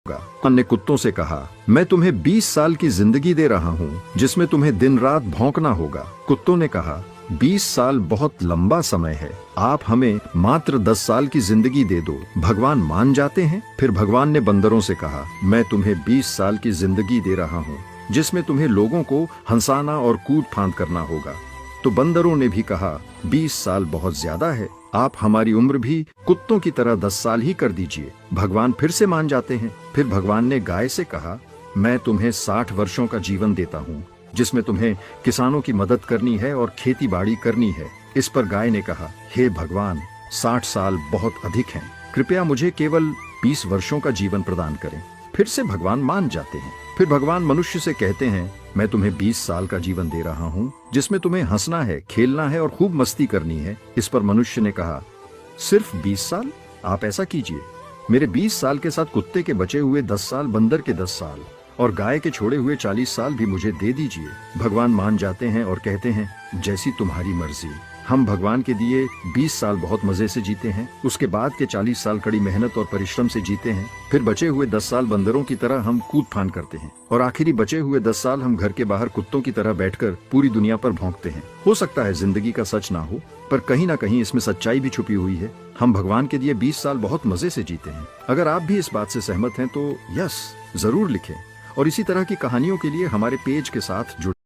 होगा। ने कुत्तों से कहा, मैं तुम्हें 20 साल की जिंदगी दे रहा हूँ जिसमें तुम्हें दिन रात भौंकना होगा। कुत्तों ने कहा, 20 साल बहुत लंबा समय है, आप हमें मात्र 10 साल की जिंदगी दे दो। भगवान मान जाते हैं। फिर भगवान ने बंदरों से कहा, मैं तुम्हें 20 साल की जिंदगी दे रहा हूँ जिसमें तुम्हें लोगों को हंसाना और कूद फांद करना होगा। तो बंदरों ने भी कहा, 20 साल बहुत ज्यादा है, आप हमारी उम्र भी कुत्तों की तरह 10 साल ही कर दीजिए। भगवान फिर से मान जाते हैं। फिर भगवान ने गाय से कहा, मैं तुम्हें 60 वर्षों का जीवन देता हूँ जिसमें तुम्हें किसानों की मदद करनी है और खेती बाड़ी करनी है। इस पर गाय ने कहा, हे भगवान, 60 साल बहुत अधिक हैं, कृपया मुझे केवल 20 वर्षों का जीवन प्रदान करें। फिर से भगवान मान जाते हैं। फिर भगवान मनुष्य से कहते हैं, मैं तुम्हें 20 साल का जीवन दे रहा हूँ जिसमें तुम्हें हंसना है, खेलना है और खूब मस्ती करनी है। इस पर मनुष्य ने कहा, सिर्फ 20 साल? आप ऐसा कीजिए, मेरे 20 साल के साथ कुत्ते के बचे हुए 10 साल, बंदर के 10 साल और गाय के छोड़े हुए 40 साल भी मुझे दे दीजिए। भगवान मान जाते हैं और कहते हैं, जैसी तुम्हारी मर्जी। हम भगवान के दिए 20 साल बहुत मजे से जीते हैं, उसके बाद के 40 साल कड़ी मेहनत और परिश्रम से जीते हैं, फिर बचे हुए 10 साल बंदरों की तरह हम कूद फान करते हैं और आखिरी बचे हुए 10 साल हम घर के बाहर कुत्तों की तरह बैठकर पूरी दुनिया पर भौंकते हैं। हो सकता है जिंदगी का सच ना हो, पर कहीं ना कहीं इसमें सच्चाई भी छुपी हुई है। हम भगवान के दिए 20 साल बहुत मजे से जीते हैं। अगर आप भी इस बात से सहमत हैं तो यस जरूर लिखें और इसी तरह की कहानियों के लिए हमारे पेज के साथ जुड़ें।